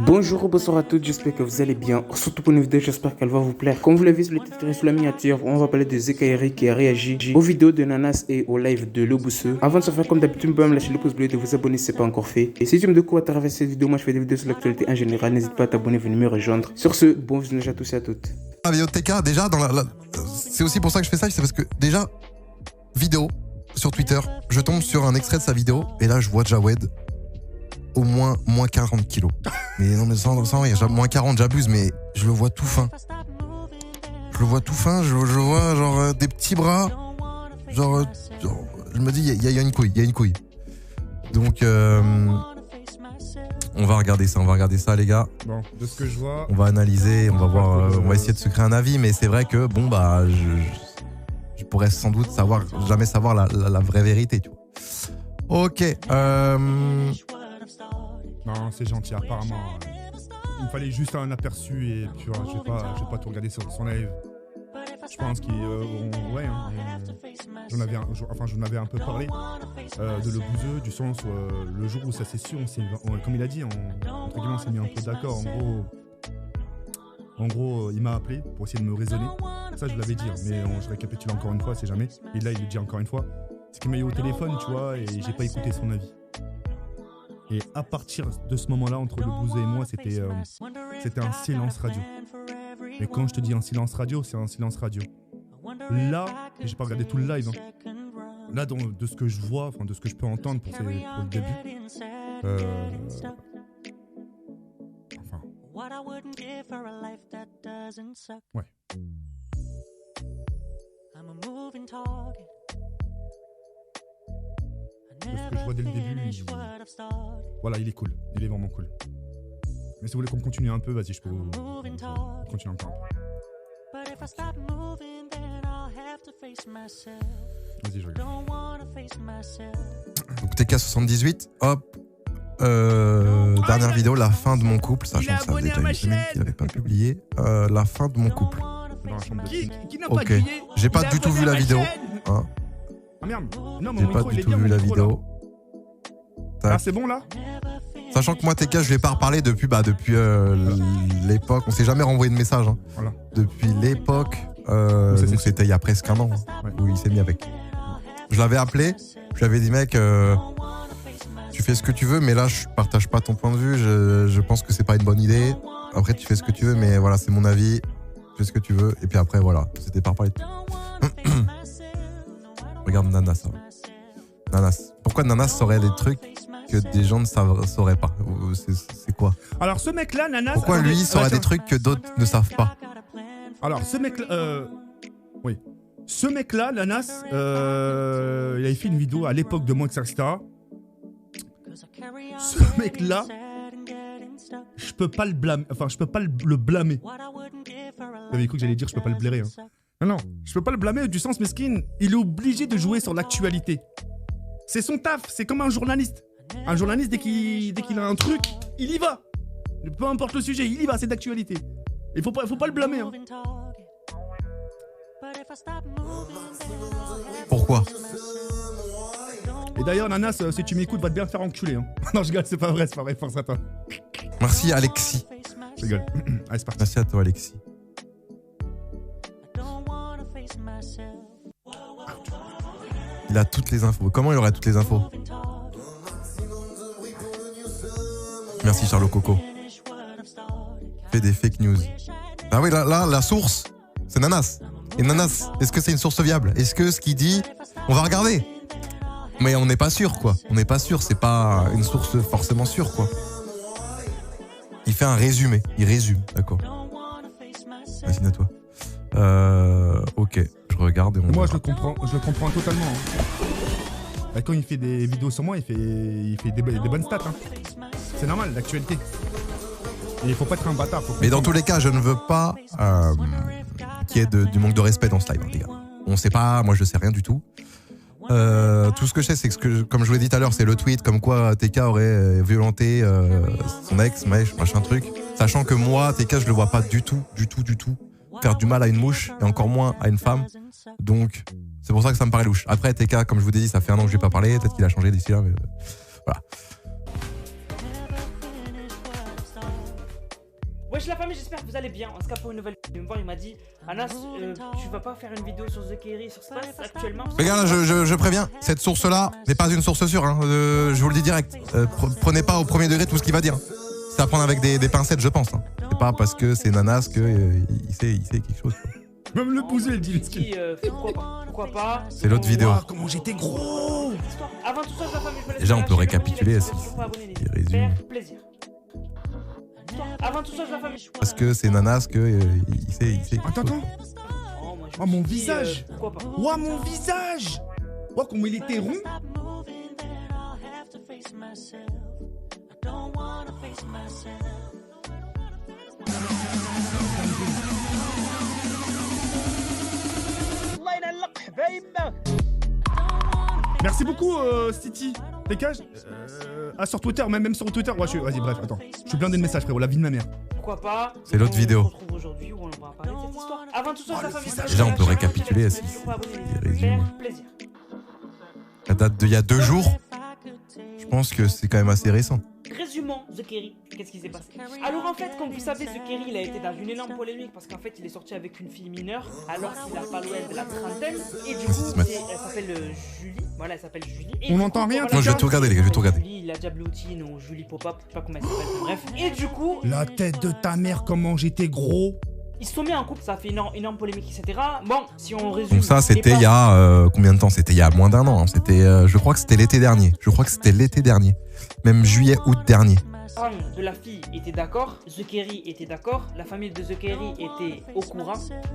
Bonjour ou bonsoir à tous, j'espère que vous allez bien. Surtout pour une vidéo, j'espère qu'elle va vous plaire. Comme vous l'avez vu sur le titre et sur la miniature, on va parler de Zekairi qui a réagi aux vidéos de Nanas et au live de Lobousseux. Avant de se faire comme d'habitude, vous pouvez me lâcher le pouce bleu et de vous abonner si ce n'est pas encore fait. Et si tu me découvres à travers cette vidéo, moi je fais des vidéos sur l'actualité en général, n'hésite pas à t'abonner, venir me rejoindre. Sur ce, bon visionnage à tous et à toutes. La vidéo de TK, déjà, c'est aussi pour ça que je fais ça, c'est parce que déjà, vidéo sur Twitter, je tombe sur un extrait de sa vidéo et là je vois Jawed au moins 40 kilos. Mais non, mais sans rire, moins 40, j'abuse, mais je le vois tout fin. Je le vois tout fin, je le vois genre des petits bras, genre je me dis, il y a une couille. Donc, on va regarder ça, les gars. Bon, de ce que je vois, on va analyser, on va voir, on va essayer de se créer un avis, mais c'est vrai que bon bah je pourrais sans doute jamais savoir la vraie vérité, tu vois. Ok. non, c'est gentil. Apparemment, il me fallait juste un aperçu et tu vois, je vais pas tout regarder sur son live. Je pense j'en avais un peu parlé de le bouseux, du sens où le jour où ça s'est su, comme il a dit, entre guillemets, on s'est mis un peu d'accord. En gros, il m'a appelé pour essayer de me raisonner. Ça, je l'avais dit, mais je récapitule encore une fois, c'est jamais. Et là, il le dit encore une fois. C'est qu'il m'a eu au téléphone, tu vois, et j'ai pas écouté son avis. Et à partir de ce moment-là, entre le bouseux et moi, c'était un silence radio. Et quand je te dis un silence radio, c'est un silence radio. Là, j'ai pas regardé tout le live. Hein. Là, de ce que je vois, de ce que je peux entendre pour le début. Ouais. De ce que je vois dès le début, voilà, il est cool. Il est vraiment cool. Mais si vous voulez qu'on continue un peu, vas-y, je peux vous continuer encore un peu. Vas-y, je regarde. Donc TK78, hop. Dernière vidéo, la fin de mon couple. Sachant que ça faisait déjà une semaine qu'il n'avait pas publié. La fin de mon couple. Ok. J'ai pas du tout vu la vidéo. Hein. Ah merde. Non, j'ai pas du tout vu la vidéo. Ah, c'est bon là? Sachant que moi, TK, je lui ai pas reparlé depuis l'époque. On s'est jamais renvoyé de message. Hein. Voilà. Depuis l'époque, donc c'était il y a presque un an, où il s'est mis avec. Je l'avais appelé, je lui avais dit, mec, tu fais ce que tu veux, mais là, je partage pas ton point de vue. Je pense que c'est pas une bonne idée. Après, tu fais ce que tu veux, mais voilà, c'est mon avis. Tu fais ce que tu veux. Et puis après, voilà, c'était pas reparlé de tout. Regarde Nanas. Nanas. Pourquoi Nanas saurait des trucs que des gens ne sauraient pas? C'est quoi? Alors ce mec là, Nanas. Pourquoi lui saurait des trucs que d'autres ne savent pas? Alors ce mec là, oui. Ce mec là, Nanas, il avait fait une vidéo à l'époque de Moxa, etc. Ce mec là, je peux pas le blâmer. Enfin, je peux pas le blâmer. Vous avez cru que j'allais dire je peux pas le blairer. Hein. Non, je peux pas le blâmer du sens mesquine. Il est obligé de jouer sur l'actualité. C'est son taf, c'est comme un journaliste. Un journaliste, dès qu'il a un truc, il y va. Peu importe le sujet, il y va, c'est d'actualité. Il faut pas le blâmer. Hein. Pourquoi? Et d'ailleurs, Nanas, si tu m'écoutes, va te bien faire enculer. Hein. Non, je rigole, c'est pas vrai, force à toi. Merci Alexis. Je rigole. Allez, c'est parti. Merci à toi Alexis. Il a toutes les infos. Comment il aurait toutes les infos? Merci Charles Coco. Fait des fake news. Ah oui, là, la source, c'est Nanas. Et Nanas, est-ce que c'est une source viable? Est-ce que ce qu'il dit, on va regarder? Mais on n'est pas sûr, quoi. On n'est pas sûr, c'est pas une source forcément sûre, quoi. Il fait un résumé. Il résume, d'accord. Merci à toi. Ok, je regarde et on moi, je le comprends totalement. Hein. Quand il fait des vidéos sur moi, il fait des bonnes stats. Hein. C'est normal, l'actualité. Et il faut pas être un bâtard. Mais dans tous les cas, je ne veux pas qu'il y ait du manque de respect dans ce live, hein, les gars. On sait pas, moi je sais rien du tout. Tout ce que je sais, c'est que, comme je vous l'ai dit tout à l'heure, c'est le tweet comme quoi TK aurait violenté son ex, machin truc. Sachant que moi, TK, je le vois pas du tout faire du mal à une mouche et encore moins à une femme. Donc, c'est pour ça que ça me paraît louche. Après, TK, comme je vous ai dit, ça fait un an que je n'ai pas parlé. Peut-être qu'il a changé d'ici là, mais voilà. Wesh la famille, j'espère que vous allez bien. On se capte pour une nouvelle vidéo. Il me voir, il m'a dit Anas, tu vas pas faire une vidéo sur The Kerry sur ce qui se passe actuellement? Regarde, je préviens, cette source-là n'est pas une source sûre. Hein. Je vous le dis direct. Prenez pas au premier degré tout ce qu'il va dire. C'est à prendre avec des pincettes, je pense. Hein. C'est pas parce que c'est Nanas que il sait quelque chose. Même le bouseux, il dit pourquoi pas. C'est l'autre vidéo. Comment j'étais gros. Avant tout ça, la famille, je vous laisse. Déjà, on peut récapituler. Il résume. Plaisir. Avant tout ça, la famille. Parce que c'est Nanas que il sait quelque Attends. chose. Oh, mon visage. Pourquoi pas. Ouah, mon visage. Ouah, comment il était rond. Merci beaucoup, City. TK, sur Twitter, même sur Twitter. Ouais, vas-y, bref, attends. Je suis blindé de messages, frérot, la vie de ma mère. Pourquoi pas. C'est l'autre vidéo. On se retrouve aujourd'hui où on va parler de cette histoire. Avant tout ça, la famille. Déjà, on peut récapituler. Il résume. Ça date d'il y a 2 jours. Je pense que c'est quand même assez récent. Résumons The Kerry, qu'est-ce qui s'est passé? Alors en fait, comme vous savez, The Kerry, il a été dans une énorme polémique parce qu'en fait, il est sorti avec une fille mineure alors qu'il a pas loin de la trentaine. Et du coup, elle s'appelle Julie. Voilà, elle s'appelle Julie. Et on n'entend rien. Moi, je vais tout regarder, les gars, je vais tout regarder. Julie, la Diabloutine ou Julie Pop-Up, je sais pas comment elle s'appelle, bref. Et du coup, la tête de ta mère, comment j'étais gros. ils se sont mis en couple, ça a fait une énorme polémique, etc. Bon, si on résume. Donc ça, c'était il y a combien de temps? C'était il y a moins d'1 an. Hein. C'était, je crois que c'était l'été dernier. Même juillet, août dernier. Les parents de la fille étaient d'accord, The Kerry était d'accord, la famille de The Kerry était au courant.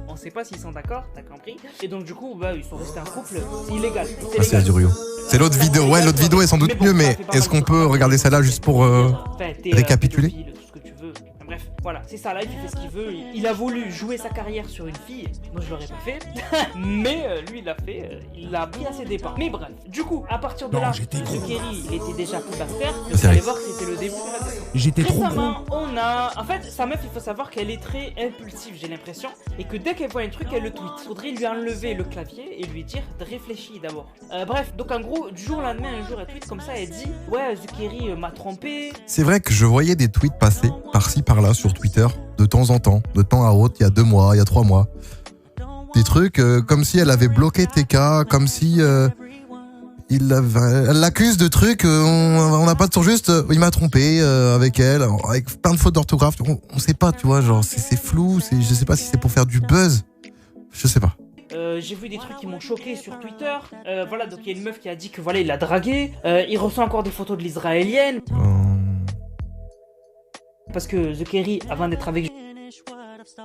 On sait pas s'ils sont d'accord, t'as compris. Et donc du coup, bah, ils sont restés en couple. C'est illégal. C'est Azurio. C'est l'autre vidéo. Ouais, l'autre vidéo est sans doute mieux, mais est-ce qu'on peut regarder celle-là juste pour récapituler? Bref, voilà, c'est ça, là, il fait ce qu'il veut. Il a voulu jouer sa carrière sur une fille. Moi, je l'aurais pas fait. Mais lui, il l'a fait. Il l'a pris à ses dépens. Mais bref, du coup, à partir de là, The Kerry, il était déjà pubertaire. Vous allez voir que c'était le début de la descente. J'étais trop gros. Récemment, on a... En fait, sa meuf, il faut savoir qu'elle est très impulsive, j'ai l'impression. Et que dès qu'elle voit un truc, elle le tweet. Faudrait lui enlever le clavier et lui dire de réfléchir d'abord. Bref, donc en gros, du jour au lendemain, un jour, elle tweet comme ça, elle dit ouais, The Kerry m'a trompé. C'est vrai que je voyais des tweets passer par-ci par-là sur Twitter de temps en temps, de temps à autre, il y a 2 mois, il y a 3 mois. Des trucs comme si elle avait bloqué TK, comme si elle l'accuse de trucs, on n'a pas de tour juste, il m'a trompé avec elle, avec plein de fautes d'orthographe, on sait pas, tu vois, genre c'est flou, je sais pas si c'est pour faire du buzz, je sais pas. J'ai vu des trucs qui m'ont choqué sur Twitter. Voilà, donc il y a une meuf qui a dit que voilà, il l'a dragué. Il reçoit encore des photos de l'israélienne. Parce que The Kerry, avant d'être avec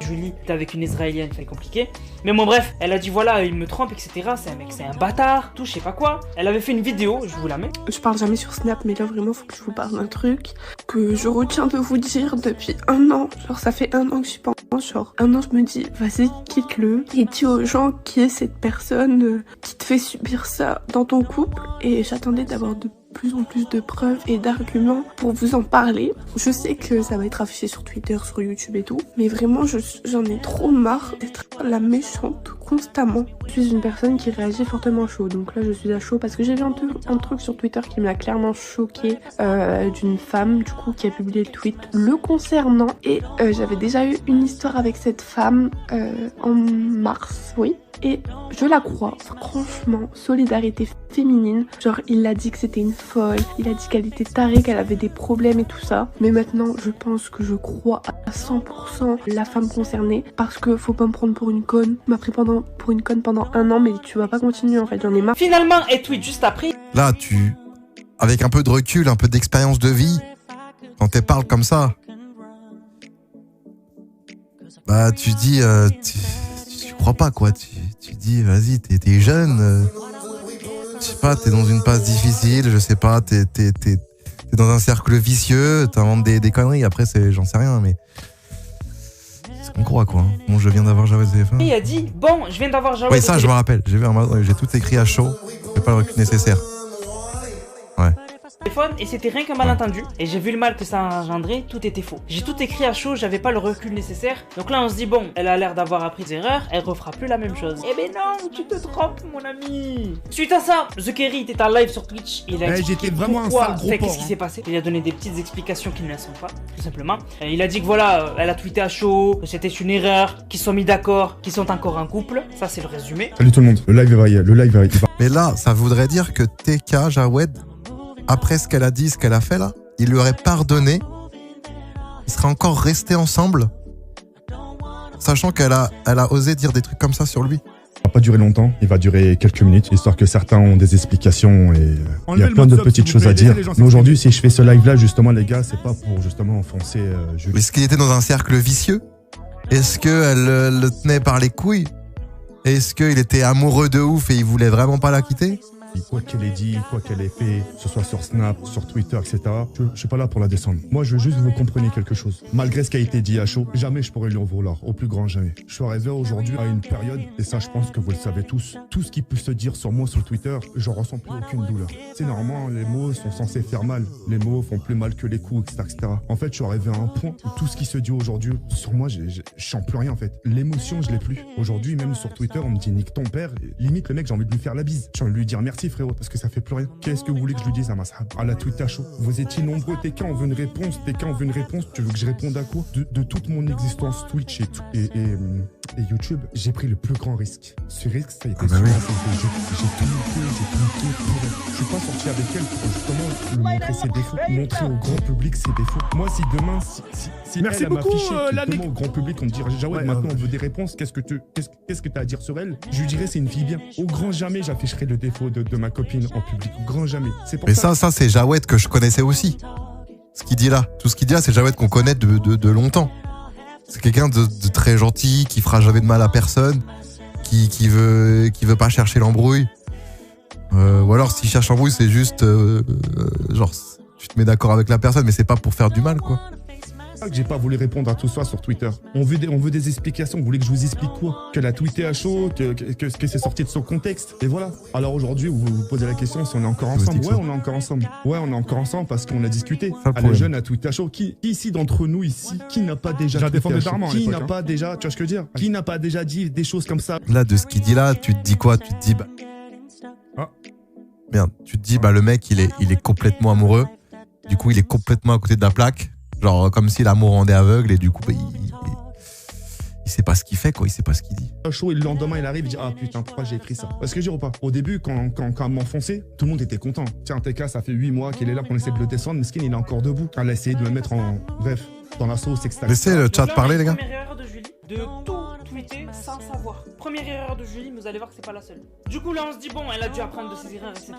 Julie, était avec une israélienne, c'est compliqué. Mais bon, bref, elle a dit voilà, il me trompe, etc. C'est un mec, c'est un bâtard, tout, je sais pas quoi. Elle avait fait une vidéo, je vous la mets. Je parle jamais sur Snap, mais là vraiment, faut que je vous parle d'un truc que je retiens de vous dire depuis 1 an. Genre, ça fait 1 an que je suis pas en genre 1 an, je me dis, vas-y, quitte-le. Et dis aux gens qui est cette personne qui te fait subir ça dans ton couple. Et j'attendais d'avoir de plus en plus de preuves et d'arguments pour vous en parler. Je sais que ça va être affiché sur Twitter, sur YouTube et tout, mais vraiment j'en ai trop marre d'être la méchante constamment. Je suis une personne qui réagit fortement chaud, donc là je suis à chaud parce que j'ai vu un truc sur Twitter qui m'a clairement choquée d'une femme du coup qui a publié le tweet le concernant et j'avais déjà eu une histoire avec cette femme en mars, oui. Et je la crois, franchement, solidarité féminine. Genre, il a dit que c'était une folle, il a dit qu'elle était tarée, qu'elle avait des problèmes et tout ça. Mais maintenant, je pense que je crois à 100% la femme concernée. Parce que faut pas me prendre pour une conne. On m'a pris pour une conne pendant 1 an, mais tu vas pas continuer en fait, j'en ai marre. Finalement, elle tweet juste après. Là, avec un peu de recul, un peu d'expérience de vie, quand elle parle comme ça, bah tu dis... Tu crois pas quoi, tu dis vas-y t'es jeune, je sais pas, t'es dans une passe difficile, je sais pas, t'es dans un cercle vicieux, t'inventes des conneries, après j'en sais rien mais c'est ce qu'on croit quoi. Bon, je viens d'avoir Jawed ZF1. Il a dit bon, je viens d'avoir Jawed. Oui, ça je me rappelle, j'ai tout écrit à chaud, j'ai pas le recul nécessaire. Ouais. téléphone et c'était rien qu'un malentendu. Et j'ai vu le mal que ça a engendré, tout était faux. J'ai tout écrit à chaud, j'avais pas le recul nécessaire. Donc là on se dit bon, elle a l'air d'avoir appris des erreurs, elle refera plus la même chose. Eh ben non, tu te trompes mon ami. Suite à ça, The Kerry était en live sur Twitch. Il a expliqué pourquoi, qu'est-ce qui s'est passé. Il a donné des petites explications qui ne le sont pas, tout simplement. Il a dit que voilà, elle a tweeté à chaud, que c'était une erreur, qu'ils se sont mis d'accord, qu'ils sont encore un couple. Ça c'est le résumé. Salut tout le monde, le live va. Mais là, ça voudrait dire que TK, Jawed, après ce qu'elle a dit, ce qu'elle a fait là, il lui aurait pardonné, ils seraient encore restés ensemble, sachant qu'elle a osé dire des trucs comme ça sur lui. Il va pas durer longtemps, il va durer quelques minutes, histoire que certains ont des explications et il y a plein de petites choses à dire. Mais aujourd'hui, si je fais ce live là, justement les gars, c'est pas pour justement enfoncer Julie. Est-ce qu'il était dans un cercle vicieux? Est-ce qu'elle le tenait par les couilles? Est-ce qu'il était amoureux de ouf et il voulait vraiment pas la quitter? Quoi qu'elle ait dit, quoi qu'elle ait fait, que ce soit sur Snap, sur Twitter, etc. Je suis pas là pour la descendre. Moi, je veux juste que vous compreniez quelque chose. Malgré ce qui a été dit à chaud, jamais je pourrais lui en vouloir, au plus grand jamais. Je suis arrivé aujourd'hui à une période, et ça, je pense que vous le savez tous, tout ce qui peut se dire sur moi sur Twitter, je ressens plus aucune douleur. C'est normalement, les mots sont censés faire mal. Les mots font plus mal que les coups, etc., etc. En fait, je suis arrivé à un point où tout ce qui se dit aujourd'hui sur moi, je sens plus rien, en fait. L'émotion, je l'ai plus. Aujourd'hui, même sur Twitter, on me dit nique ton père. Limite, le mec, j'ai envie de lui faire la bise. J'ai envie de lui dire merci, frérot, parce que ça fait plus rien. Qu'est-ce que vous voulez que je lui dise à la tweet à chaud? Vous étiez nombreux, TK, on veut une réponse. TK, on veut une réponse. Tu veux que je réponde à quoi? De toute mon existence Twitch et YouTube, j'ai pris le plus grand risque. Ce risque, ça a été j'ai tout niqué pour elle. Je suis pas sorti avec elle pour justement lui montrer ses défauts, montrer au grand public ses défauts. Moi, si demain, si merci elle beaucoup, m'affichait au grand public, on me dirait Jawed, maintenant on veut des réponses, qu'est-ce que tu as à dire sur elle? Je lui dirais c'est une fille bien. Au grand jamais, j'afficherai le défaut de ma copine en public. Au grand jamais. Mais ça c'est Jawed que je connaissais aussi. Ce qu'il dit là, tout ce qu'il dit là, c'est Jawed qu'on connaît de longtemps. C'est quelqu'un de très gentil, qui fera jamais de mal à personne, qui veut pas chercher l'embrouille. Ou alors s'il cherche l'embrouille, c'est juste genre tu te mets d'accord avec la personne, mais c'est pas pour faire du mal, quoi. Que j'ai pas voulu répondre à tout ça sur Twitter. On veut des explications. Vous voulez que je vous explique quoi? Qu'elle a tweeté à chaud, que c'est sorti de son contexte. Et voilà. Alors aujourd'hui, vous vous posez la question si on est encore ensemble. Ouais, on est encore ensemble. Ouais, on est encore ensemble parce qu'on a discuté. Elle est jeune, a tweeté à chaud. Qui ici d'entre nous ici, qui n'a pas déjà tweeté à chaud? Qui n'a pas déjà, tu vois ce que je veux dire? Qui n'a pas déjà dit des choses comme ça? Là, de ce qu'il dit là, tu te dis quoi? Tu te dis merde. Tu te dis le mec, il est complètement amoureux. Du coup, il est complètement à côté de la plaque. Genre comme si l'amour rendait aveugle et du coup il sait pas ce qu'il fait, quoi, il sait pas ce qu'il dit. Chaud et le lendemain il arrive, il dit ah putain pourquoi j'ai écrit ça? Parce que je dis pas, au début quand elle m'enfonçait, tout le monde était content. Tiens TK ça fait 8 mois qu'il est là qu'on essaie de le descendre, mais Skin il est encore debout. Elle a essayé de me mettre dans la sauce, etc. Laissez le chat parler les gars. Première erreur de Julie, de tout tweeter sans savoir. Première erreur de Julie, vous allez voir que c'est pas la seule. Du coup là on se dit bon, elle a dû apprendre de ses erreurs, etc.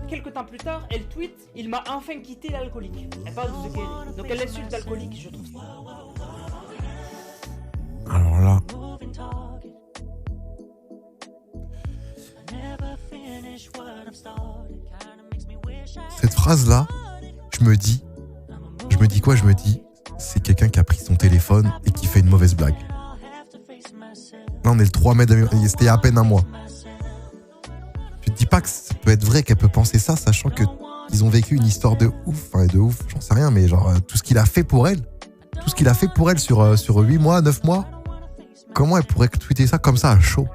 Quelques temps plus tard, elle tweet, il m'a enfin quitté l'alcoolique. Elle parle de The Kerry. Donc elle insulte l'alcoolique, je trouve ça. Alors là. Cette phrase là, je me dis quoi? Je me dis, c'est quelqu'un qui a pris son téléphone et qui fait une mauvaise blague. Là on est le 3 mai, c'était il y a à peine un mois. Tu te dis pas que ça peut être vrai qu'elle peut penser ça, sachant que ils ont vécu une histoire de ouf, j'en sais rien, mais genre tout ce qu'il a fait pour elle, sur 8 mois, 9 mois, comment elle pourrait tweeter ça comme ça à chaud?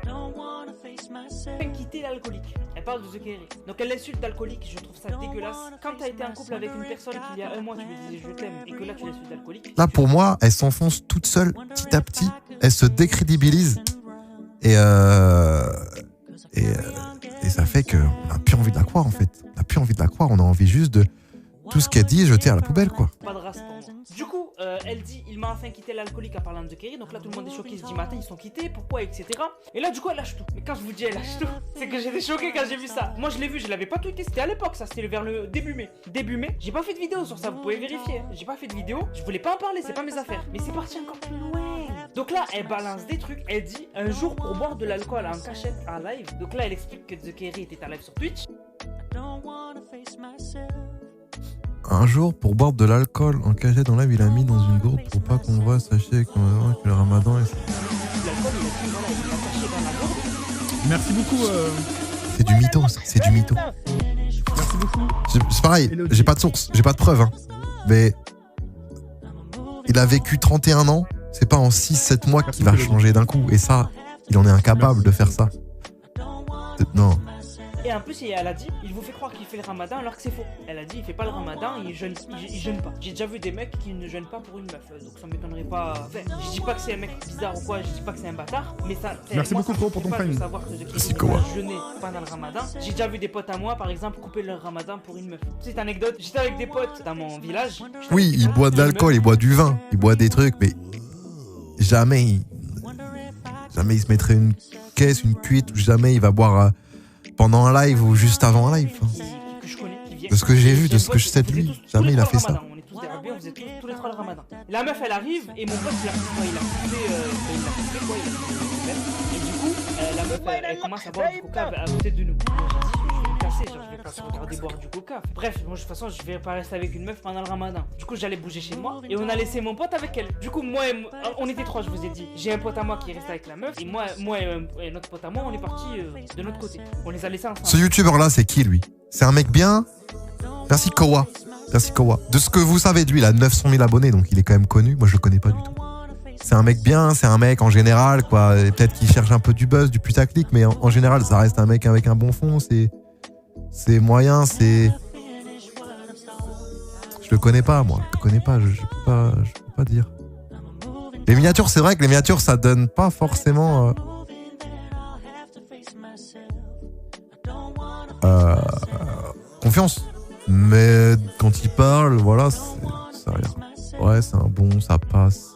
Quitter l'alcoolique. Elle parle de The Kerry. Donc elle insulte l'alcoolique, je trouve ça dégueulasse. Quand t'as été en couple avec une personne qu'il y a un mois tu lui disais je t'aime et que là tu l'insultes l'alcoolique. Là pour moi, elle s'enfonce toute seule, petit à petit, elle se décrédibilise et ça fait qu'on n'a plus envie de la croire en fait. On n'a plus envie de la croire, on a envie juste de tout ce qu'elle dit jeter à la poubelle, quoi. Pas de race pour moi. Du coup, elle dit il m'a enfin quitté l'alcoolique en parlant de The Kerry. Donc là tout le monde est choqué, il se dit mais attends ils sont quittés, pourquoi, etc. Et là du coup elle lâche tout. Mais quand je vous dis elle lâche tout, c'est que j'étais choqué quand j'ai vu ça. Moi je l'ai vu, je l'avais pas tweeté, c'était à l'époque ça, c'était vers le début mai. J'ai pas fait de vidéo sur ça, vous pouvez vérifier. J'ai pas fait de vidéo, je voulais pas en parler, c'est pas mes affaires. Mais c'est parti encore plus loin. Donc là elle balance des trucs, elle dit un jour pour boire de l'alcool en cachette en live. Donc là elle explique que The Kerry était en live sur Twitch. Un jour, pour boire de l'alcool en cachette dans live, il a mis dans une gourde pour pas qu'on voit. Sachez que le ramadan est... Merci beaucoup. C'est du mytho, c'est du mytho. Merci Merci beaucoup. C'est pareil, j'ai pas de source, j'ai pas de preuve. Hein. Mais il a vécu 31 ans, c'est pas en 6-7 mois qu'il va changer d'un coup. Et ça, il en est incapable de faire ça. Non. Et en plus, elle a dit, il vous fait croire qu'il fait le ramadan alors que c'est faux. Elle a dit, il fait pas le ramadan, il jeûne pas. J'ai déjà vu des mecs qui ne jeûnent pas pour une meuf, donc ça m'étonnerait pas. Enfin, je dis pas que c'est un mec bizarre ou quoi, je dis pas que c'est un bâtard, mais ça. Merci beaucoup pour ton frame. Merci Kowa. Jeûner pendant le ramadan. J'ai déjà vu des potes à moi, par exemple, couper leur ramadan pour une meuf. Petite anecdote, j'étais avec des potes dans mon village. Oui, il boit de l'alcool, il boit du vin, il boit des trucs, mais jamais il se mettrait une caisse, une cuite, ou jamais il va boire pendant un live ou juste avant un live. De ce que j'ai vu, de ce que je sais de lui, jamais il a fait ça. On est tous dérobés, on faisait tous les trois le ramadan. La meuf elle arrive et mon pote il a coupé quoi, et du coup la meuf elle commence à boire du coca à côté de nous. Je vais pas se regarder boire du coca. Bref, moi de toute façon je vais pas rester avec une meuf pendant le ramadan. Du coup j'allais bouger chez moi et on a laissé mon pote avec elle. Du coup moi on était trois, je vous ai dit. J'ai un pote à moi qui est resté avec la meuf et moi et notre pote à moi on est parti de notre côté. On les a laissés ensemble. Ce youtubeur là c'est qui lui? C'est un mec bien? Merci Kowa. Merci Kowa. De ce que vous savez de lui, il a 900 000 abonnés donc il est quand même connu. Moi je le connais pas du tout. C'est un mec bien, c'est un mec en général quoi. Peut-être qu'il cherche un peu du buzz, du putaclic, mais en général ça reste un mec avec un bon fond. C'est moyen, c'est... Je le connais pas, moi. Je le connais pas, je peux pas dire. Les miniatures, c'est vrai que les miniatures, ça donne pas forcément... confiance. Mais quand il parle, voilà, ça a l'air... Ouais, c'est un bon, ça passe.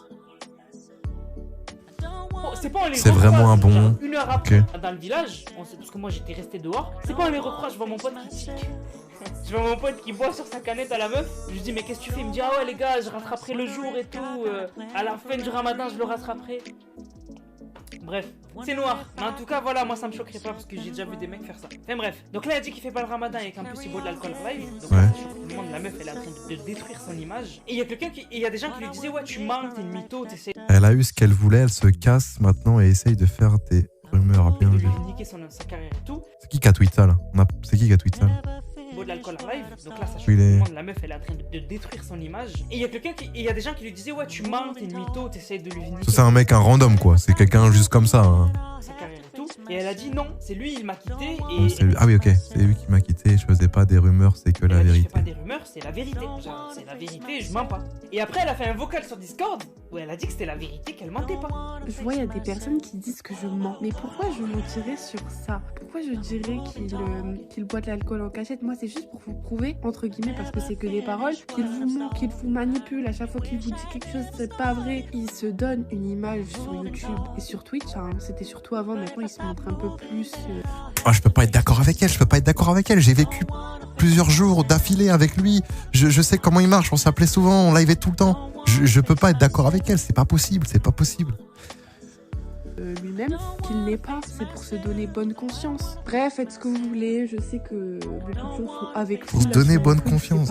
C'est vraiment un bon. Une heure après, dans le village, parce que moi j'étais resté dehors, c'est pas on les recroise, je vois mon pote qui tique. Je vois mon pote qui boit sur sa canette à la meuf. Je lui dis, mais qu'est-ce que tu fais? Il me dit, ah ouais, les gars, je rattraperai le jour et tout. À la fin du ramadan, je le rattraperai. Bref, c'est noir. Mais en tout cas, voilà, moi ça me choquerait pas parce que j'ai déjà vu des mecs faire ça. Enfin bref. Donc là, elle dit qu'il fait pas le ramadan et qu'en plus il boit de l'alcool en live. Donc là, ça choque tout le monde. La meuf, elle est en train de détruire son image. Et il y a des gens qui lui disaient, ouais, tu mens, t'es une mytho, t'essaies. Elle a eu ce qu'elle voulait, elle se casse maintenant et essaye de faire des rumeurs bien vues. Niquer sa carrière et tout. C'est qui a tweet ça là? C'est qui a tweet ça là? De l'alcool en live, donc là ça choque tout le monde, la meuf elle est en train de détruire son image. Et il y a des gens qui lui disaient, ouais, tu mens, t'es une mytho, t'essayes de lui niquer. C'est un mec, un random quoi, c'est quelqu'un juste comme ça. Hein. Sa carrière et tout. Et elle a dit non, c'est lui, il m'a quitté. Ah oui, ok, c'est lui qui m'a quitté, je faisais pas des rumeurs, c'est que la vérité. Je fais pas des rumeurs, c'est la vérité. Genre, c'est la vérité, je mens pas. Et après, elle a fait un vocal sur Discord où elle a dit que c'était la vérité, qu'elle mentait pas. Je vois, il y a des personnes qui disent que je mens. Mais pourquoi je mentirais sur ça? Pourquoi je dirais qu'il boit de l'alcool en cachette? Moi, c'est juste pour vous prouver, entre guillemets, parce que c'est que des paroles, qu'il vous ment, qu'il vous manipule. À chaque fois qu'il vous dit quelque chose, c'est pas vrai. Il se donne une image sur YouTube et sur Twitch. Hein. C'était surtout avant, maintenant, il se montre un peu plus... Oh, je peux pas être d'accord avec elle, j'ai vécu plusieurs jours d'affilée avec lui, je sais comment il marche, on s'appelait souvent, on liveait tout le temps, je peux pas être d'accord avec elle, c'est pas possible. Lui-même, qu'il n'est pas, c'est pour se donner bonne conscience. Bref, faites ce que vous voulez, je sais que beaucoup de choses sont avec vous. Pour se donner bonne conscience.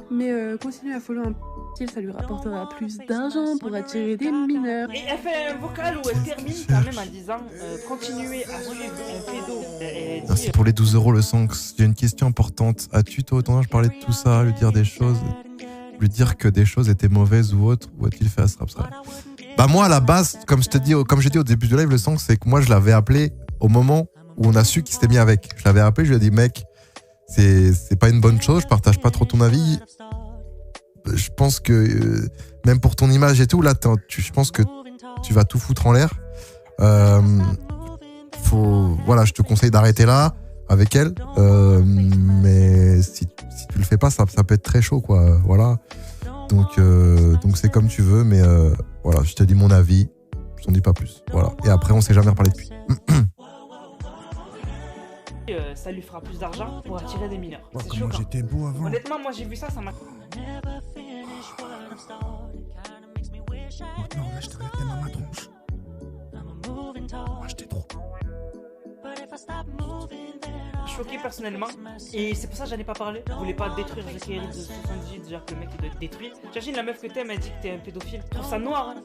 Mais continuez à follow un style, ça lui rapportera plus d'argent pour attirer des mineurs. Et elle fait un vocal où elle termine quand même en disant continuez à suivre un pédo. Merci pour les 12 € le sang. J'ai une question importante. As-tu toi autant je parlais de tout ça, lui dire des choses, lui dire que des choses étaient mauvaises ou autres, ou a-t-il fait Asrap ça? Bah moi à la base, comme j'ai dit au début du live, le sang c'est que moi je l'avais appelé au moment où on a su qu'il s'était mis avec. Je l'avais appelé, je lui ai dit mec, c'est pas une bonne chose, je partage pas trop ton avis. Je pense que même pour ton image et tout, là je pense que tu vas tout foutre en l'air. Voilà, je te conseille d'arrêter là avec elle, mais si tu le fais pas, ça peut être très chaud quoi. Voilà. Donc c'est comme tu veux, mais voilà, je te dis mon avis, je t'en dis pas plus. Voilà. Et après, on s'est jamais reparlé depuis. Ça lui fera plus d'argent pour attirer des mineurs. Oh, c'est comment choquant. J'étais beau avant. Honnêtement, moi j'ai vu ça m'a... Maintenant, là, je te regarde ma tronche. Moi, j'étais trop. choqué personnellement, et c'est pour ça que j'en ai pas parlé. Je voulais pas détruire The Kerry de 78, déjà que le mec il doit être détruit. J'imagine la meuf que t'aimes, elle dit que t'es un pédophile. Je trouve ça noir, hein.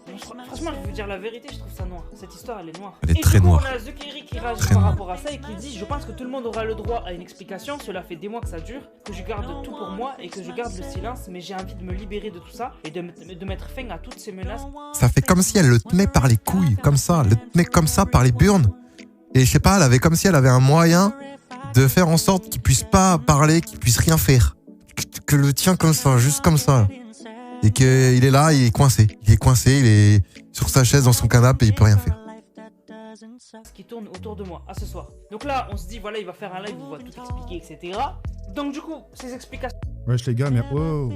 Franchement, je vais vous dire la vérité, je trouve ça noir. Cette histoire, elle est noire. Elle est très noire. On a The Kerry qui réagit par rapport à ça et qui dit: je pense que tout le monde aura le droit à une explication. Cela fait des mois que ça dure, que je garde tout pour moi et que je garde le silence, mais j'ai envie de me libérer de tout ça et de mettre fin à toutes ces menaces. Ça fait comme si elle le tenait par les couilles, comme ça, le tenait comme ça par les burnes. Et je sais pas, elle avait comme si elle avait un moyen de faire en sorte qu'il puisse pas parler, qu'il puisse rien faire. Que le tient comme ça, juste comme ça. Et qu'il est là, il est coincé. Il est sur sa chaise dans son canapé et il peut rien faire. Ce qui tourne autour de moi, à ce soir. Donc là, on se dit, voilà, il va faire un live où il va tout expliquer, etc. Donc du coup, ces explications... Wesh les gars, mais oh,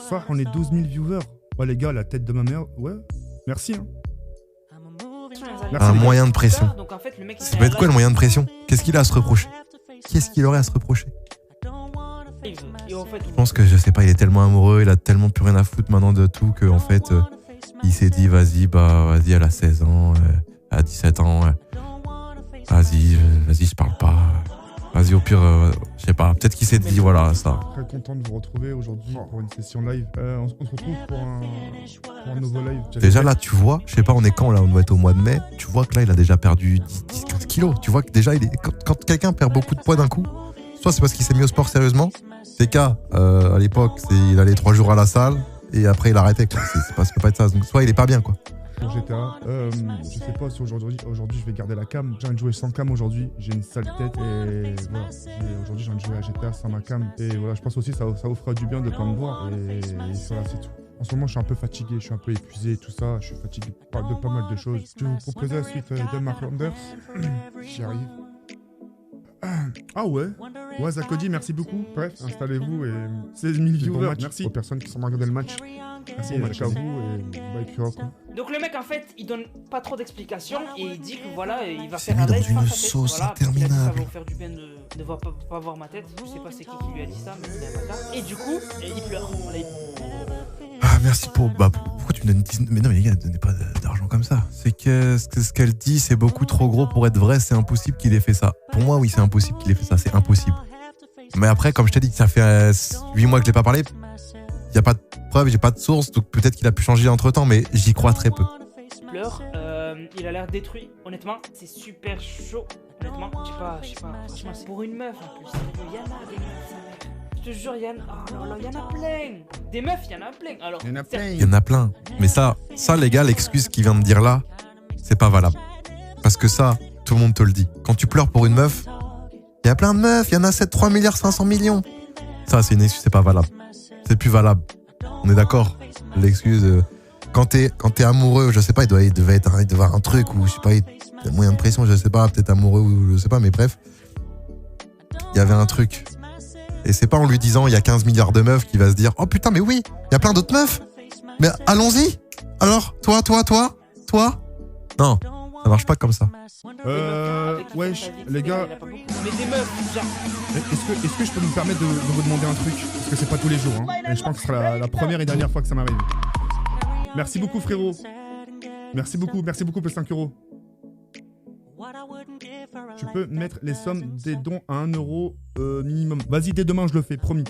ça, on est 12 000 viewers. Ouais les gars, la tête de ma mère, ouais, merci hein. Un moyen de pression. Donc, en fait, le mec, ça peut être quoi le moyen de pression? Qu'est-ce qu'il a à se reprocher? Qu'est-ce qu'il aurait à se reprocher? Je pense que, je sais pas, il est tellement amoureux, il a tellement plus rien à foutre maintenant de tout que en fait, il s'est dit vas-y, elle a 16 ans, elle a 17 ans, vas-y, je parle pas. Vas-y, au pire, je sais pas, peut-être qu'il s'est dit, voilà, ça. Très content de vous retrouver aujourd'hui pour une session live. On se retrouve pour un nouveau live. Déjà là, tu vois, je sais pas, on est quand là, on doit être au mois de mai. Tu vois que là, il a déjà perdu 10-15 kilos. Tu vois que déjà, quand quelqu'un perd beaucoup de poids d'un coup, soit c'est parce qu'il s'est mis au sport sérieusement. C'est qu'à l'époque, il allait 3 jours à la salle et après il arrêtait. C'est pas, ça peut pas être ça. Donc, soit il est pas bien, quoi. Pour GTA, je sais pas si aujourd'hui je vais garder la cam. J'ai envie de jouer sans cam aujourd'hui, j'ai une sale tête et voilà. Aujourd'hui j'ai envie de jouer à GTA sans ma cam. Et voilà, je pense aussi que ça vous fera du bien de pas me voir. Et voilà, c'est tout. En ce moment, je suis un peu fatigué, je suis un peu épuisé, tout ça. Je suis fatigué de pas mal de choses. Je vais vous proposer la suite de Mark Landers. J'y arrive. Ah ouais Zakodi, merci beaucoup. Bref, installez-vous et 16 000 viewers. Merci aux personnes qui sont regardées le match. Merci bon match à vous et bye Pura. Donc le mec en fait il donne pas trop d'explications et il dit que voilà il va c'est faire un live dans une sauce voilà, interminable. Ça va vous faire du bien de ne pas voir ma tête. Je sais pas c'est qui lui a dit ça mais c'est un bâtard. Et du coup il pleure. Voilà, Ah merci pour... pourquoi tu me donnes 10... Mais non mais les gars, ne donnez pas d'argent comme ça. C'est que ce qu'elle dit c'est beaucoup trop gros pour être vrai. C'est impossible qu'il ait fait ça. Pour moi oui c'est impossible qu'il ait fait ça. C'est impossible. Mais après comme je t'ai dit ça fait 8 mois que je l'ai pas parlé. Il n'y a pas de preuve, j'ai pas de source, donc peut-être qu'il a pu changer entre temps, mais j'y crois très peu. Il pleure, il a l'air détruit, honnêtement, c'est super chaud, honnêtement, je sais pas, franchement, c'est pour une meuf en plus, il y en a des meufs, sa mère. Je te jure, il y en a plein, des meufs, il y en a plein, alors. Il y en a plein, mais ça les gars, l'excuse qu'il vient de dire là, c'est pas valable. Parce que ça, tout le monde te le dit. Quand tu pleures pour une meuf, il y a plein de meufs, il y en a 3 milliards 500 millions. Ça, c'est une excuse, c'est pas valable. C'est plus valable. On est d'accord. L'excuse, quand t'es amoureux, je sais pas, il devait avoir un truc ou je sais pas, un moyen de pression, je sais pas, peut-être amoureux ou je sais pas, mais bref, il y avait un truc. Et c'est pas en lui disant il y a 15 milliards de meufs qu'il va se dire oh putain mais oui, il y a plein d'autres meufs. Mais allons-y. Alors toi. Non, ça marche pas comme ça. Wesh, les gars. Mais des meufs, genre. Est-ce que je peux me permettre de vous demander un truc? Parce que c'est pas tous les jours, hein. Et je pense que ce sera la première et dernière fois que ça m'arrive. Merci beaucoup, frérot. Merci beaucoup pour 5 €. Tu peux mettre les sommes des dons à 1 € minimum. Vas-y, dès demain, je le fais, promis.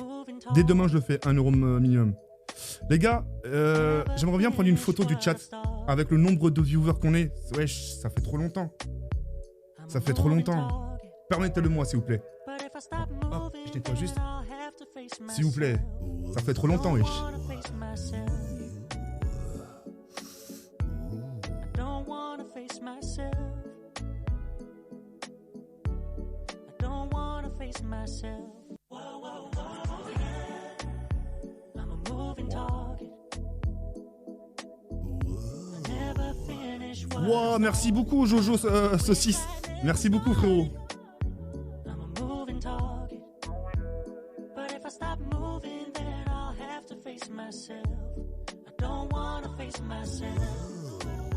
Dès demain, je le fais, 1 € minimum. Les gars, j'aimerais bien prendre une photo du chat avec le nombre de viewers qu'on est. Wesh, ça fait trop longtemps. Ça fait trop longtemps. Permettez-le-moi, s'il vous plaît. Hop, je nettoie juste. S'il vous plaît. Ça fait trop longtemps, wesh. Wow, merci beaucoup Jojo Saucisse. Merci beaucoup frérot.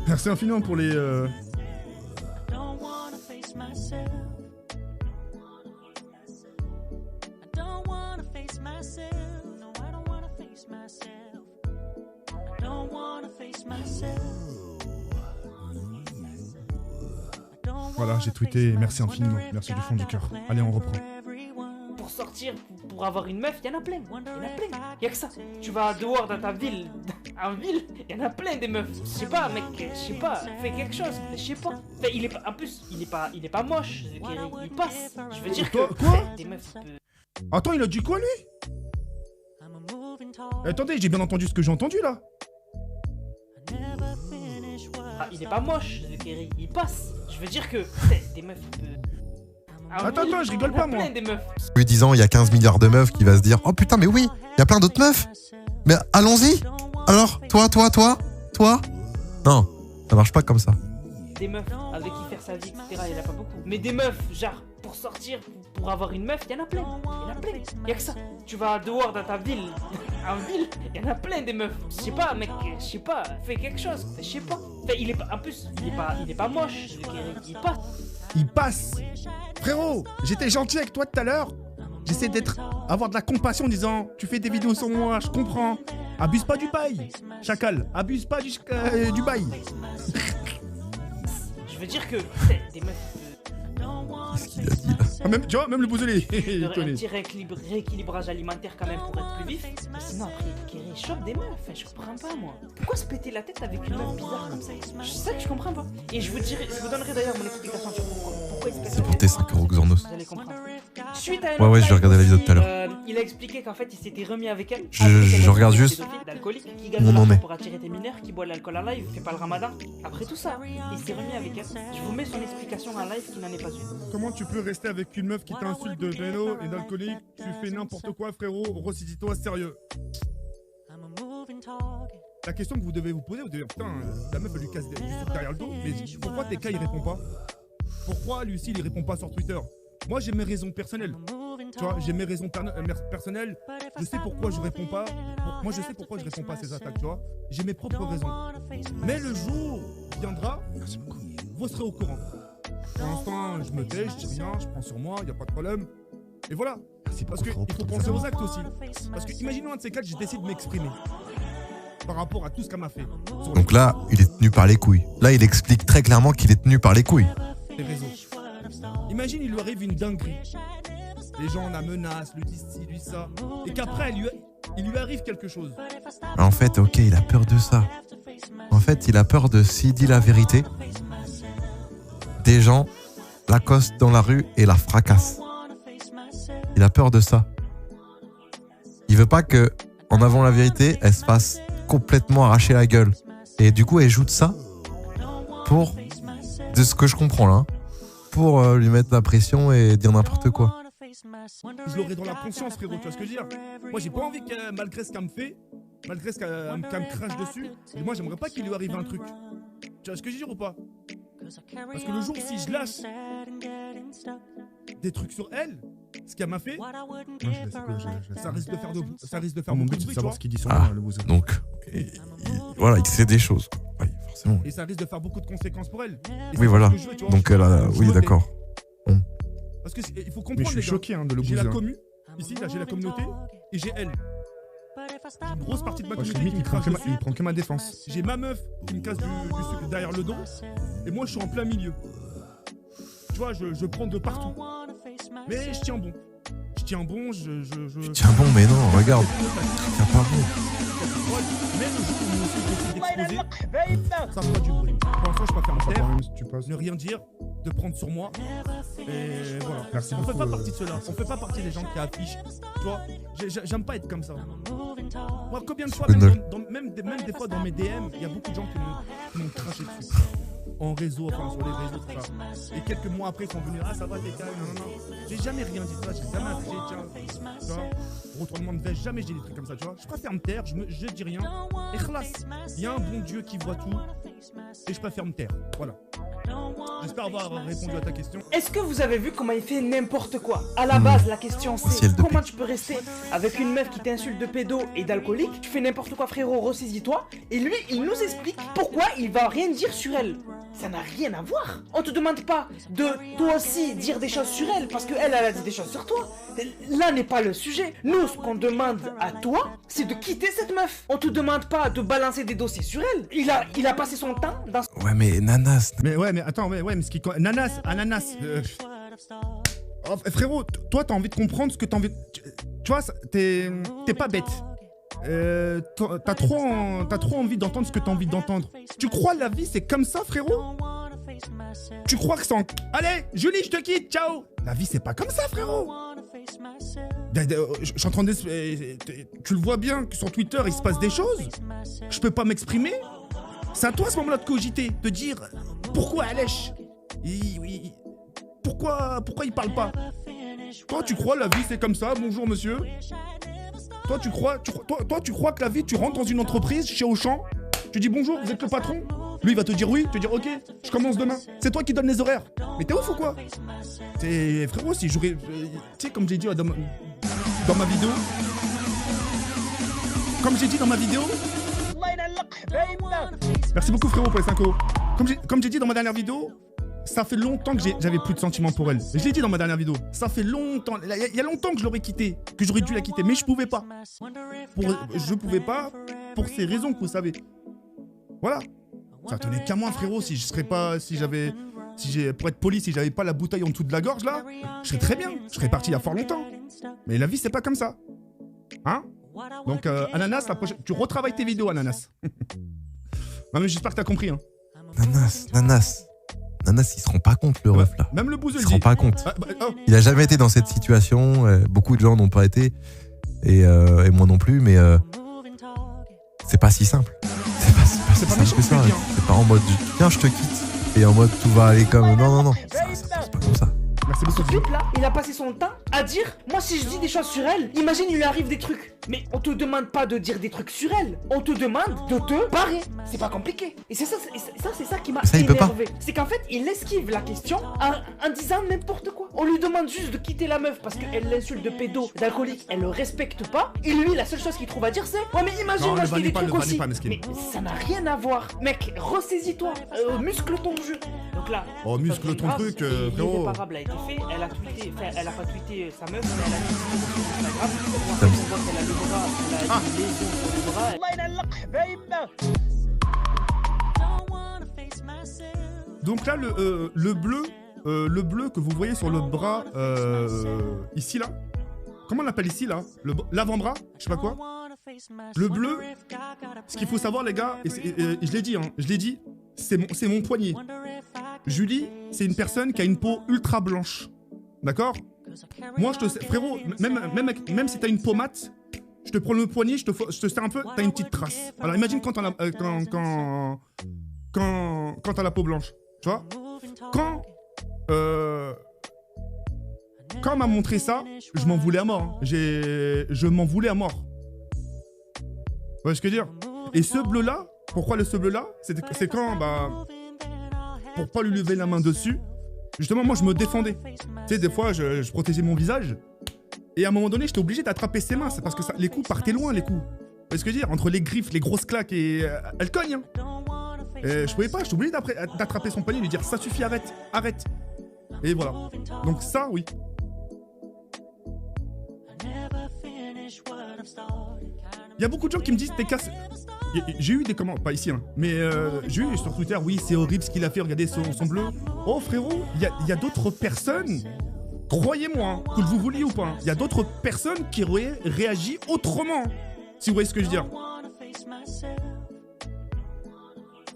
Merci infiniment pour les... Voilà, j'ai tweeté, merci infiniment, merci du fond du cœur. Allez, on reprend. Pour sortir, pour avoir une meuf, il y en a plein. Y a que ça. Tu vas dehors dans ta ville, en ville, il y en a plein des meufs. Je sais pas, mec, je sais pas, fais quelque chose. Je sais pas. Enfin, il est pas, en plus, il est pas moche, Kerry, il passe. Je veux dire Quoi des meufs. Attends, il a dit quoi lui? Attendez, j'ai bien entendu ce que j'ai entendu là. Ah, il est pas moche, Kerry, il passe. Je veux dire que des meufs. Attends, je rigole pas moi. Lui disant il y a 15 milliards de meufs qui va se dire oh putain mais oui, il y a plein d'autres meufs. Mais allons-y. Alors, toi. Non, ça marche pas comme ça. Des meufs avec qui faire sa vie, etc. Il y en a pas beaucoup. Mais des meufs, genre, pour sortir, pour avoir une meuf, il y en a plein. Y a que ça. Tu vas dehors dans ta ville, en ville, il y en a plein des meufs. Je sais pas, mec, je sais pas, fais quelque chose. Je sais pas. Enfin, il est pas, en plus, il est pas moche, il passe. Il passe. Frérot, j'étais gentil avec toi tout à l'heure. J'essaie avoir de la compassion en disant tu fais des vidéos sur moi, je comprends. Abuse pas du bail. Chacal, abuse pas du bail. Je veux dire que des meufs. Qu'est-ce qu'il a dit là? Ah, même, tu vois, même le bouselé. Un petit rééquilibrage alimentaire quand même pour être plus vif. Mais sinon après, Kerry chope des meufs. Je comprends pas moi. Pourquoi se péter la tête avec une meuf bizarre comme ça? C'est ça que je comprends pas. Et je vous donnerai d'ailleurs mon explication sur pourquoi il se pète. C'est pour tes 5 € Xornos. Vous allez comprendre. Suite à Ouais, je vais regarder la vidéo tout à l'heure. Il a expliqué qu'en fait il s'était remis avec elle. Je regarde juste où on en est. Pour attirer tes mineurs, qui boit de l'alcool en live, fait pas le ramadan. Après tout ça, il s'est remis avec elle. Je vous mets son explication en live qui n'en est pas une. Comment tu peux rester avec une meuf qui t'insulte de vélo et d'alcoolique? Tu fais n'importe quoi, frérot. Ressaisis-toi, sérieux. La question que vous devez vous poser, vous devez dire, putain, la meuf elle lui casse du sucre derrière le dos, mais pourquoi TK il répond pas? Pourquoi Lucille il répond pas sur Twitter? Moi j'ai mes raisons personnelles. Tu vois, j'ai mes raisons personnelles. Je sais pourquoi je réponds pas. Moi je sais pourquoi je réponds pas à ces attaques, tu vois. J'ai mes propres raisons. Mais le jour viendra, vous serez au courant. Pour l'instant, je me tais, je dis rien, je prends sur moi, y a pas de problème. Et voilà. Parce qu'il faut penser aux actes aussi. Parce que imaginons un de ces quatre, j'ai décidé de m'exprimer par rapport à tout ce qu'elle m'a fait. Donc là, il est tenu par les couilles. Là, il explique très clairement qu'il est tenu par les couilles. Les réseaux. Imagine, il lui arrive une dinguerie. Les gens la menacent, lui disent ci, lui ça. Et qu'après, il lui arrive quelque chose. En fait, ok, il a peur de ça. En fait, il a peur de s'il dit la vérité, des gens l'accostent dans la rue et la fracassent. Il a peur de ça. Il veut pas que, en avant la vérité, elle se fasse complètement arracher la gueule. Et du coup, elle joue de ça pour, de ce que je comprends là, pour lui mettre la pression et dire n'importe quoi. Je l'aurai dans la conscience, frérot, tu vois ce que je veux dire? Moi, j'ai pas envie que, malgré ce qu'elle me fait, malgré ce qu'elle me crache dessus, moi, j'aimerais pas qu'il lui arrive un truc. Tu vois ce que je veux dire ou pas? Parce que le jour, si je lâche des trucs sur elle, ce qu'elle m'a fait, ça risque de faire mon but, c'est de savoir ce qu'il dit sur moi, le bouser. Donc, voilà, il sait des choses. Oui, forcément. Et ça risque de faire beaucoup de conséquences pour elle. Oui, voilà. Donc, elle a... Oui, d'accord. Parce qu'il faut comprendre. Mais je suis choqué de le bouser. J'ai la commu, ici, là, j'ai la communauté, et j'ai elle. J'ai une grosse partie de ma communauté qui me crache dessus. Il prend que ma défense. J'ai ma meuf qui me casse du sucre derrière le dos, et moi, je suis en plein milieu. Tu vois, je prends de partout. Mais je tiens bon. Je tiens bon, je tiens bon, mais non, regarde. Tiens pas bon. Mais le jour où mon fils décide d'exploser, ça fera du bruit. Pour l'instant, je préfère me taire, ne rien dire, de prendre sur moi. Et voilà. Merci on beaucoup, fait pas partie de ceux-là. On fait pas partie des gens qui affichent. Tu vois, j'aime pas être comme ça. Moi, combien de fois, même des fois dans mes DM, il y a beaucoup de gens qui m'ont craché dessus. En réseau, enfin sur les réseaux, tout ça. Et quelques mois après, ils sont venus, ah ça va, t'es calme, non. J'ai jamais rien dit de ça, j'ai jamais affiché, tiens, tu vois, retournement de veste, jamais j'ai dit des trucs comme ça, tu vois. Je préfère me taire, je dis rien, et khlas. Il y a un bon Dieu qui voit tout, et je préfère me taire, voilà. J'espère avoir répondu à ta question. Est-ce que vous avez vu comment il fait n'importe quoi? À la base, la question c'est comment tu peux rester avec une meuf qui t'insulte de pédo et d'alcoolique? Tu fais n'importe quoi, frérot, ressaisis-toi. Et lui, il nous explique pourquoi il va rien dire sur elle. ça n'a rien à voir. On te demande pas de toi aussi dire des choses sur elle parce qu'elle a dit des choses sur toi. Là n'est pas le sujet. Nous, ce qu'on demande à toi, c'est de quitter cette meuf. On te demande pas de balancer des dossiers sur elle. Il a passé son temps dans... Ouais, mais Nanas... Mais attends, mais ce qui... Ananas. Oh, frérot, toi, t'as envie de comprendre ce que t'as envie de... Tu vois, t'es pas bête. T'as trop envie d'entendre ce que t'as envie d'entendre. Tu crois la vie, c'est comme ça, frérot? Tu crois que c'est en... Allez, Julie, je te quitte, ciao. La vie, c'est pas comme ça, frérot. Je suis en train de... Tu le vois bien que sur Twitter, il se passe des choses. Je peux pas m'exprimer. C'est à toi, à ce moment-là, de cogiter, de dire pourquoi elle lèche. Oui. Pourquoi il parle pas? Toi, tu crois la vie, c'est comme ça? Bonjour, monsieur. Toi, tu crois que la vie, tu rentres dans une entreprise, chez Auchan, tu dis bonjour, vous êtes le patron? Lui, il va te dire oui, te dire ok, je commence demain. C'est toi qui donnes les horaires. Mais t'es ouf ou quoi? Frérot, si j'aurais... Tu sais, comme j'ai dit dans ma vidéo... Comme j'ai dit dans ma vidéo... Merci beaucoup, frérot, pour les 5 euros. Comme j'ai dit dans ma dernière vidéo... Ça fait longtemps que j'avais plus de sentiments pour elle. Je l'ai dit dans ma dernière vidéo. Ça fait longtemps. Il y a longtemps que je l'aurais quittée, que j'aurais dû la quitter, mais je pouvais pas. Je pouvais pas pour ces raisons que vous savez. Voilà. Ça tenait qu'à moi, frérot. Si je serais pas, pour être poli, si j'avais pas la bouteille en dessous de la gorge là, je serais très bien. Je serais parti il y a fort longtemps. Mais la vie, c'est pas comme ça. Hein? Donc, Ananas, la prochaine, tu retravailles tes vidéos, Ananas. Non mais j'espère que t'as compris. Hein. Nanas, il se rend pas compte, le ref, là. Même le bouseux, il se rend pas compte. Il a jamais été dans cette situation. Beaucoup de gens n'ont pas été. Et moi non plus, mais c'est pas si simple. C'est pas si simple que ça. C'est pas en mode tiens, je te quitte. Et en mode tout va aller comme. Non. Ça passe pas comme ça. Merci beaucoup. Ce type là, il a passé son temps à dire moi si je dis des choses sur elle, imagine il lui arrive des trucs. Mais on te demande pas de dire des trucs sur elle, on te demande de te barrer. C'est pas compliqué. Et c'est ça qui m'a énervé. C'est qu'en fait, il esquive la question en disant n'importe quoi. On lui demande juste de quitter la meuf parce qu'elle l'insulte de pédo, d'alcoolique, elle le respecte pas. Et lui, la seule chose qu'il trouve à dire c'est ouais mais imagine moi je dis des trucs aussi. Mais ça n'a rien à voir. Mec, ressaisis-toi, muscle ton jeu. Donc là, muscle ton truc, frérot. L'irréparable a été fait, elle a tweeté, enfin elle a pas tweeté sa meuf, mais elle a tweeté sur Instagram. On voit qu'elle a le bras, elle a une lésion sur le bras. Donc là, le bleu que vous voyez sur le bras, ici là, comment on l'appelle ici là, l'avant-bras, je sais pas quoi. Le bleu, ce qu'il faut savoir les gars, et je l'ai dit, c'est mon poignet. Julie, c'est une personne qui a une peau ultra blanche, d'accord? Moi, frérot, même si t'as une peau mate, je te prends le poignet, je te serre un peu, t'as une petite trace. Alors imagine quand t'as la peau blanche, tu vois? Quand on m'a montré ça, je m'en voulais à mort. Hein. Je m'en voulais à mort. Vous voyez ce que je veux dire? Et ce bleu-là, pourquoi ce bleu-là? C'est quand, pour pas lui lever la main dessus, justement, moi, je me défendais. Tu sais, des fois, je protégeais mon visage. Et à un moment donné, j'étais obligé d'attraper ses mains. C'est parce que les coups partaient loin, les coups. Vous voyez ce que je veux dire? Entre les griffes, les grosses claques et... elle cogne, hein. Je pouvais pas, j'étais obligé d'attraper son poignet et lui dire ça suffit, arrête. Et voilà. Donc ça, oui. Il y a beaucoup de gens qui me disent t'es cassé. J'ai eu des commentaires, pas ici, hein, mais j'ai eu sur Twitter, oui, c'est horrible ce qu'il a fait, regardez son bleu. Oh frérot, il y a d'autres personnes, croyez-moi, hein, que vous vouliez ou pas, hein, il y a d'autres personnes qui auraient réagi autrement, si vous voyez ce que je veux dire.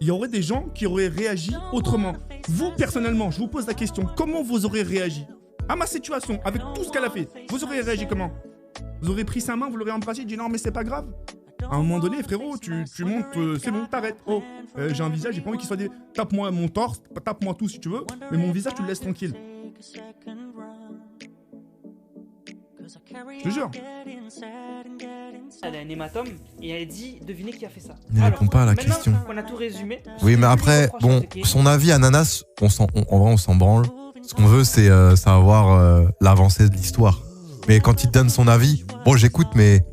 Il y aurait des gens qui auraient réagi autrement. Vous, personnellement, je vous pose la question, comment vous aurez réagi à ma situation, avec tout ce qu'elle a fait? Vous aurez réagi comment? Vous aurez pris sa main, vous l'aurez embrassé, dit non mais c'est pas grave. À un moment donné, frérot, tu montes, c'est bon, t'arrêtes. Oh, j'ai un visage, j'ai pas envie qu'il soit des... Tape-moi mon torse, tape-moi tout si tu veux, mais mon visage, tu le laisses tranquille. Je te jure. Elle a un hématome et elle dit devinez qui a fait ça. Il répond pas à la question. On a tout résumé. Oui, mais après, bon, son avis Ananas, en vrai, on s'en branle. Ce qu'on veut, c'est savoir l'avancée de l'histoire. Mais quand il te donne son avis, bon, j'écoute, mais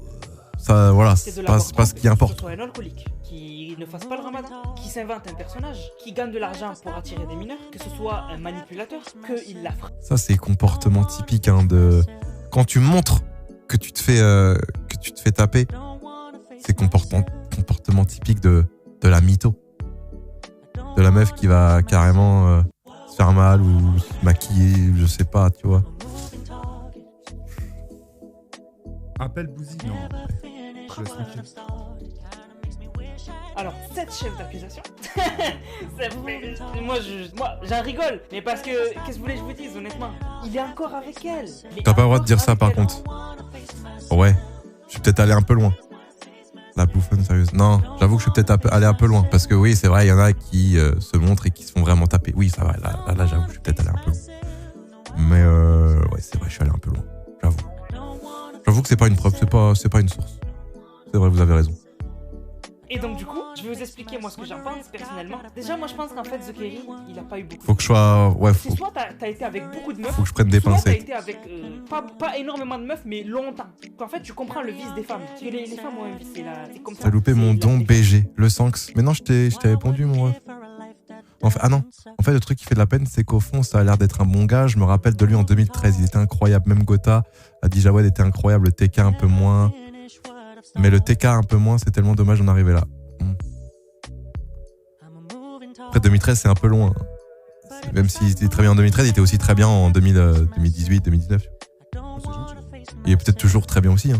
Ça, voilà, c'est c'est pas ce qui importe. Que ce soit un alcoolique, qui ne fasse pas le ramadan, qui s'invente un personnage, qui gagne de l'argent pour attirer des mineurs, que ce soit un manipulateur, qu'il la fera. Ça, c'est comportement typique de... Quand tu montres que tu te fais taper, c'est comportement typique de la mytho. De la meuf qui va carrément se faire mal ou se maquiller, je sais pas, tu vois. Appelle Bouzy. Non. Je laisse tranquille. Alors, 7 chefs d'accusation. Moi, j'en rigole. Mais parce que, qu'est-ce que vous voulez que je vous dise, honnêtement? Il est encore avec elle. T'as pas le droit de dire ça, par contre. Ouais, je suis peut-être allé un peu loin. La bouffonne sérieuse. Non, j'avoue que je suis peut-être allé un peu loin. Parce que oui, c'est vrai, il y en a qui se montrent et qui se font vraiment taper. Oui, ça va, là j'avoue que je suis peut-être allé un peu loin. Mais ouais, c'est vrai, je suis allé un peu loin. J'avoue que c'est pas une preuve, c'est pas une source. C'est vrai, vous avez raison. Et donc du coup, je vais vous expliquer moi ce que j'en pense personnellement. Déjà, moi je pense qu'en fait The Kerry, il a pas eu beaucoup. Faut que je sois... Ouais, c'est soit t'as été avec beaucoup de meufs, faut que je prenne des pincettes. Soit t'as été avec pas énormément de meufs, mais longtemps. En fait, tu comprends le vice des femmes. Parce que les femmes ont un vice, c'est comme ça. T'as loupé mon don BG, le Sanx. Mais non, je t'ai répondu, mon ref. Enfin, ah non, en fait le truc qui fait de la peine, c'est qu'au fond ça a l'air d'être un bon gars. Je me rappelle de lui en 2013, il était incroyable. Même Gotha a dit Jawed était incroyable, le TK un peu moins. Mais le TK un peu moins, c'est tellement dommage d'en arriver là. Après 2013 c'est un peu loin. Même s'il était très bien en 2013, il était aussi très bien en 2018, 2019. Il est peut-être toujours très bien aussi.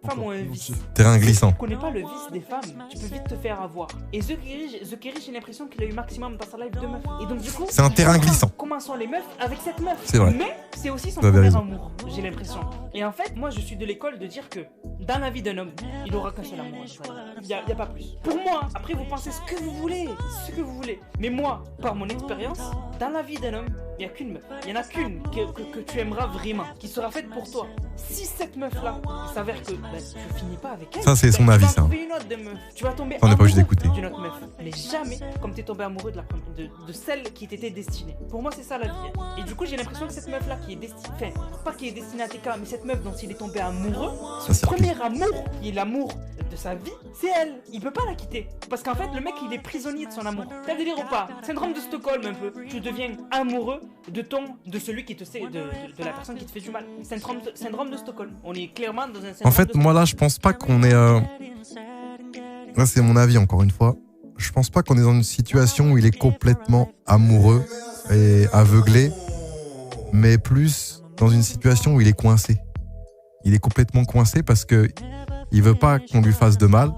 Femmes ont un vice. Terrain glissant. Si tu connais pas le vice des femmes, tu peux vite te faire avoir. Et The Kerry, j'ai l'impression qu'il a eu maximum dans sa life 2 meufs. Et donc du coup, c'est un terrain glissant. Comment sont les meufs avec cette meuf? C'est vrai. Mais c'est aussi son premier amour, j'ai l'impression. Et en fait, moi je suis de l'école de dire que dans la vie d'un homme, il aura qu'un seul amour. Il y a pas plus. Pour moi, après vous pensez ce que vous voulez, Mais moi, par mon expérience, dans la vie d'un homme, il n'y a qu'une meuf. Il y en a qu'une que tu aimeras vraiment, qui sera faite pour toi. Si cette meuf-là, il s'avère que tu finis pas avec elle. Ça, c'est son avis, ça. Tu vas tomber on n'est pas obligé d'écouter. D'une autre meuf. Mais jamais comme t'es tombé amoureux de celle qui t'était destinée. Pour moi, c'est ça la vie. Et du coup, j'ai l'impression que cette meuf-là qui est destinée, enfin, pas qui est destinée à TK, mais cette meuf dont il est tombé amoureux, son premier amour, qui est l'amour de sa vie, c'est elle. Il peut pas la quitter. Parce qu'en fait, le mec, il est prisonnier de son amour. T'as le délire ou pas? Syndrome de Stockholm, un peu. Tu deviens amoureux de celui qui te sait, de la personne qui te fait du mal. Syndrome de Stockholm. On est clairement dans un syndrome. En fait, moi là, je pense pas qu'on est. Là, c'est mon avis, encore une fois. Je pense pas qu'on est dans une situation où il est complètement amoureux et aveuglé, mais plus dans une situation où il est coincé. Il est complètement coincé parce que il veut pas qu'on lui fasse de mal.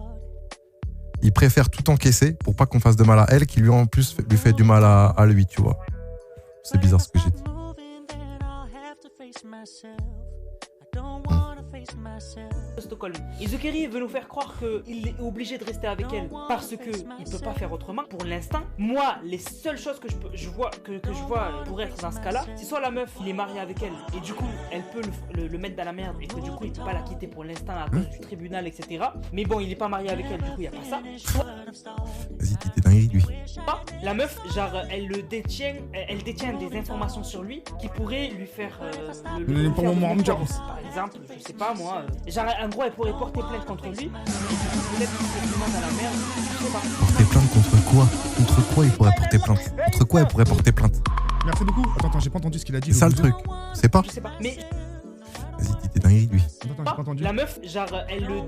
Il préfère tout encaisser pour pas qu'on fasse de mal à elle, qui lui en plus lui fait du mal à lui, tu vois. C'est bizarre ce que j'ai dit. Stockholm. Et The Kerry veut nous faire croire qu'il est obligé de rester avec elle parce que il peut pas faire autrement. Pour l'instant, moi, les seules choses que je vois pour être dans ce cas-là, c'est soit la meuf, il est marié avec elle et du coup, elle peut le mettre dans la merde et que du coup, il peut pas la quitter pour l'instant à cause du tribunal, etc. Mais bon, il est pas marié avec elle, du coup, il y a pas ça. Vas-y, t'es dingue, lui. La meuf, genre, elle détient des informations sur lui qui pourraient lui faire par exemple, je sais pas moi, genre en gros elle pourrait porter plainte contre lui, peut-être qu'il serait vraiment dans la merde, je sais pas. Porter plainte contre quoi? Contre quoi il pourrait porter plainte? Contre quoi elle pourrait porter plainte? Merci beaucoup. Attends, j'ai pas entendu ce qu'il a dit. C'est ça le truc, c'est pas? Je sais pas, mais... Vas-y, t'es dingue, lui. Attends, j'ai pas entendu. La meuf, genre, elle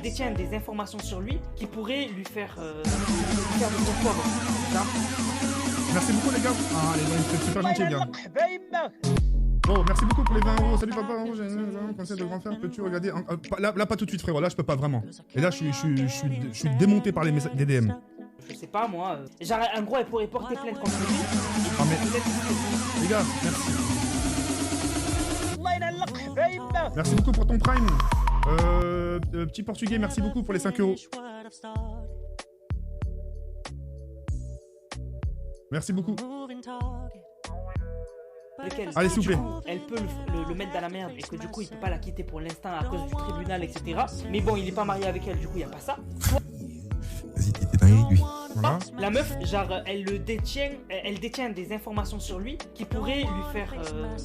détient des informations sur lui qui pourraient lui faire de son corps, par exemple. Merci beaucoup les gars. Ah les gens, ils sont super gentils les gars. Bon, merci beaucoup pour les 20 €. Salut papa, j'ai un conseil de grand frère. Peux-tu regarder là, pas tout de suite frérot, là je peux pas vraiment. Et là je suis démonté par les DM. Je sais pas moi, genre en gros elle pourrait porter plainte contre lui. Ah mais... Les gars, merci. Merci beaucoup pour ton prime. Petit portugais, merci beaucoup pour les 5 €. Merci beaucoup. Allez, s'il vous plaît. Elle peut le mettre dans la merde et que du coup il peut pas la quitter pour l'instant à cause du tribunal, etc. Mais bon, il est pas marié avec elle, du coup il y a pas ça. Vas-y, t'es dingue, lui. Voilà. La meuf, genre, elle détient des informations sur lui qui pourraient lui faire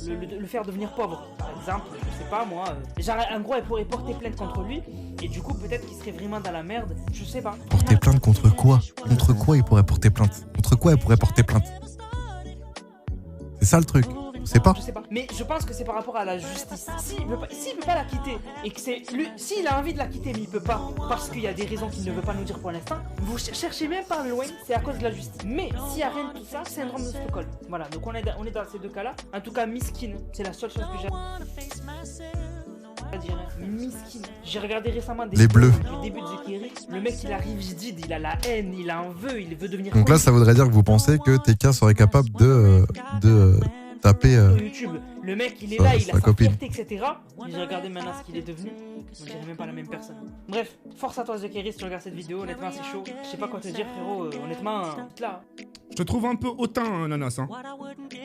le faire devenir pauvre. Par exemple, je sais pas moi. Genre, en gros, elle pourrait porter plainte contre lui et du coup, peut-être qu'il serait vraiment dans la merde. Je sais pas. Porter plainte contre quoi? Contre quoi il pourrait porter plainte? Contre quoi elle pourrait porter plainte? C'est ça le truc. C'est pas. Je sais pas. Mais je pense que c'est par rapport à la justice. S'il peut pas la quitter et que c'est lui, s'il a envie de la quitter mais il peut pas parce qu'il y a des raisons qu'il ne veut pas nous dire pour l'instant, vous cherchez même pas loin, c'est à cause de la justice. Mais s'il y a rien de tout ça, c'est syndrome de Stockholm. Voilà, donc on est dans ces deux cas-là. En tout cas, Miskin, c'est la seule chose que j'ai à dire. Miskin. J'ai regardé récemment des Les bleus. Le début de The Kerry. Le mec, il arrive jadid, il a la haine, il en veut, il veut devenir. Donc là, ça voudrait dire que vous pensez que TK serait capable de taper YouTube. Le mec, il est là, il a sa copine. fierté, etc. Mais j'ai regardé maintenant ce qu'il est devenu. On dirait même pas la même personne. Bref, force à toi, The Kerry, si tu regardes cette vidéo. Honnêtement, c'est chaud. Je sais pas quoi te dire, frérot. Honnêtement, quitte là. Je te trouve un peu hautain, Nanas. Hein.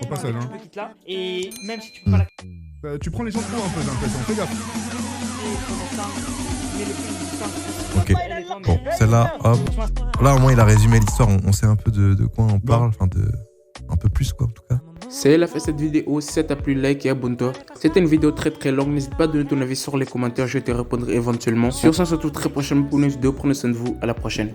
Au passage. Hein. Quitte là. Et même si tu peux pas la. Tu prends les gens de haut un peu, j'ai l'impression. Fais gaffe. Ok. Bon, celle-là, hop. Là, au moins, il a résumé l'histoire. On sait un peu de quoi on parle. Enfin, un peu plus, quoi, en tout cas. C'est la fin de cette vidéo. Si ça t'a plu, like et abonne-toi. C'était une vidéo très longue. N'hésite pas à donner ton avis sur les commentaires. Je te répondrai éventuellement. Sur ce, on se retrouve très prochainement pour une vidéo. Prenez soin de vous. À la prochaine.